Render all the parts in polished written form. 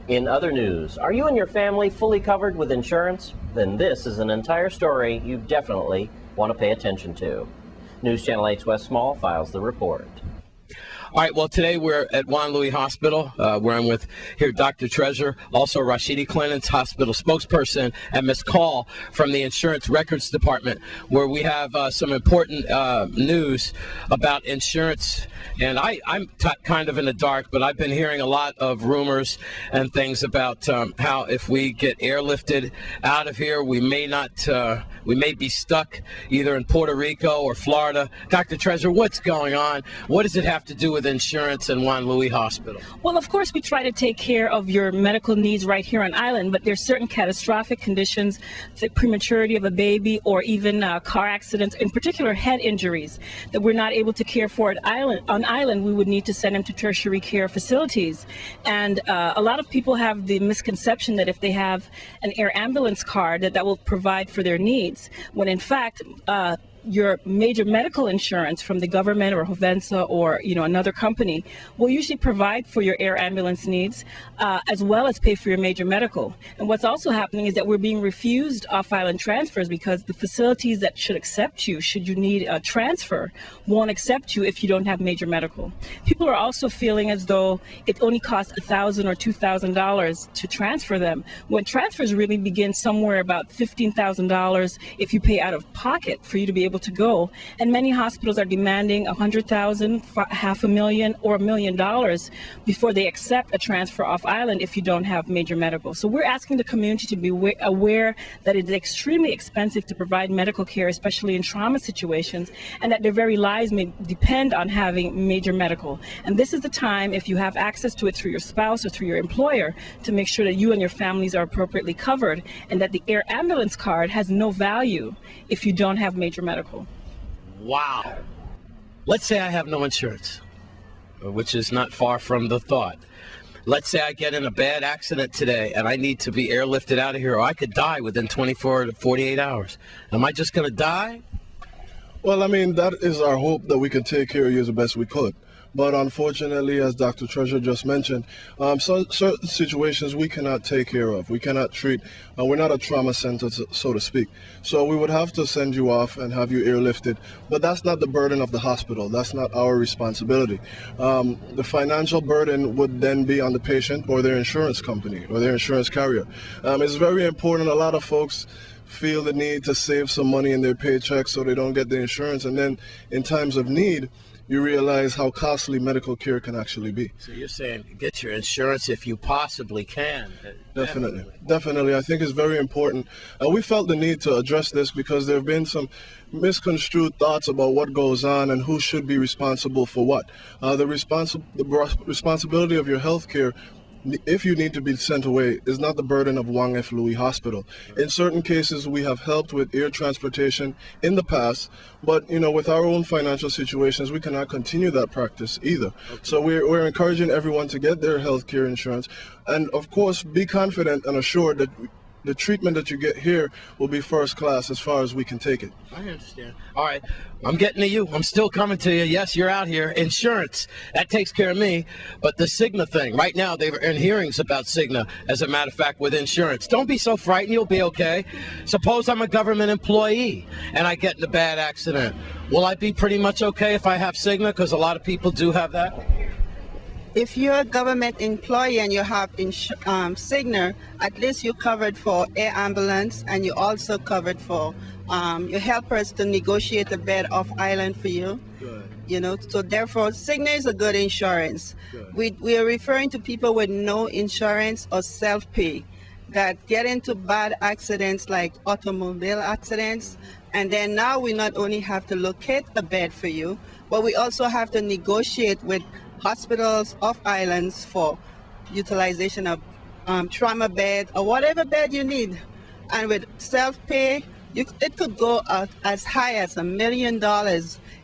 In other news, are you and your family fully covered with insurance? Then this is an entire story you definitely want to pay attention to. News Channel 8's Wes Small files the report. All right, well, today we're at Juan Louis Hospital, where I'm with here Dr. Treasure, also Rashidi Clinton's hospital spokesperson, and Ms. Call from the Insurance Records Department, where we have some important news about insurance. And I'm kind of in the dark, but I've been hearing a lot of rumors and things about how if we get airlifted out of here, we may be stuck either in Puerto Rico or Florida. Dr. Treasure, what's going on? What does it have to do with insurance and Juan Louis Hospital? Well, of course, we try to take care of your medical needs right here on island, but there's certain catastrophic conditions, the prematurity of a baby, or even car accidents, in particular head injuries, that we're not able to care for on island. We would need to send them to tertiary care facilities. And a lot of people have the misconception that if they have an air ambulance card, that will provide for their needs, when in fact, your major medical insurance from the government or Hovensa or another company will usually provide for your air ambulance needs as well as pay for your major medical. And what's also happening is that we're being refused off-island transfers because the facilities that should accept you should you need a transfer won't accept you if you don't have major medical. People are also feeling as though it only costs $1,000 or $2,000 to transfer them, when transfers really begin somewhere about $15,000 if you pay out of pocket for you to be able to go. And many hospitals are demanding $100,000, $500,000, or $1 million before they accept a transfer off island if you don't have major medical. So we're asking the community to be aware that it's extremely expensive to provide medical care, especially in trauma situations, and that their very lives may depend on having major medical. And this is the time, if you have access to it through your spouse or through your employer, to make sure that you and your families are appropriately covered, and that the air ambulance card has no value if you don't have major medical. Wow. Let's say I have no insurance, which is not far from the thought. Let's say I get in a bad accident today and I need to be airlifted out of here, or I could die within 24 to 48 hours. Am I just going to die? Well, I mean, that is our hope, that we can take care of you as the best we could. But unfortunately, as Dr. Treasure just mentioned, certain situations we cannot take care of. We cannot treat. We're not a trauma center, so to speak. So we would have to send you off and have you airlifted. But that's not the burden of the hospital. That's not our responsibility. The financial burden would then be on the patient or their insurance company or their insurance carrier. It's very important. A lot of folks feel the need to save some money in their paycheck so they don't get the insurance. And then in times of need, you realize how costly medical care can actually be. So you're saying get your insurance if you possibly can. Definitely. I think it's very important. We felt the need to address this because there have been some misconstrued thoughts about what goes on and who should be responsible for what. The responsibility of your health care, if you need to be sent away, is not the burden of Juan F. Louis Hospital. In certain cases, we have helped with air transportation in the past, but with our own financial situations, we cannot continue that practice either. Okay. So we're encouraging everyone to get their health care insurance, and of course, be confident and assured that the treatment that you get here will be first class as far as we can take it. I understand. All right. I'm getting to you. I'm still coming to you. Yes, you're out here. Insurance, that takes care of me. But the Cigna thing, right now they're in hearings about Cigna, as a matter of fact, with insurance. Don't be so frightened. You'll be okay. Suppose I'm a government employee and I get in a bad accident. Will I be pretty much okay if I have Cigna? Because a lot of people do have that. If you're a government employee and you have Cigna, at least you're covered for air ambulance, and you're also covered for your helpers to negotiate a bed off island for you. Good. So therefore, Cigna is a good insurance. Good. We are referring to people with no insurance or self-pay that get into bad accidents like automobile accidents. And then now we not only have to locate a bed for you, but we also have to negotiate with hospitals off islands for utilization of trauma bed or whatever bed you need. And with self-pay, it could go as high as $1 million,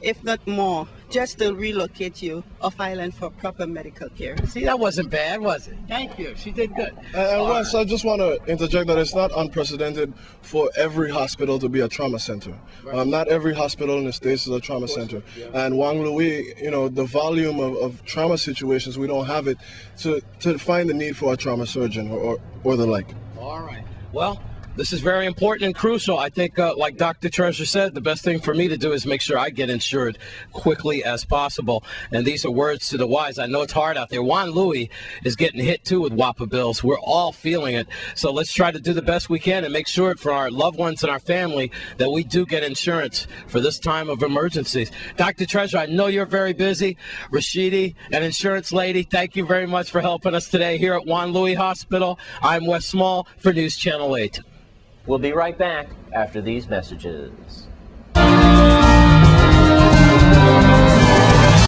if not more, just to relocate you off island for proper medical care. See, that wasn't bad, was it? Thank you. She did good. And Wes, I just want to interject that it's not unprecedented for every hospital to be a trauma center. Not every hospital in the States is a trauma center. And Juan Luis, you know, the volume of trauma situations, we don't have it to find the need for a trauma surgeon or the like. All right. Well, this is very important and crucial. I think, like Dr. Treasure said, the best thing for me to do is make sure I get insured quickly as possible. And these are words to the wise. I know it's hard out there. Juan Luis is getting hit, too, with WAPA bills. We're all feeling it. So let's try to do the best we can and make sure for our loved ones and our family that we do get insurance for this time of emergencies. Dr. Treasure, I know you're very busy. Rashidi, an insurance lady, thank you very much for helping us today here at Juan Luis Hospital. I'm Wes Small for News Channel 8. We'll be right back after these messages.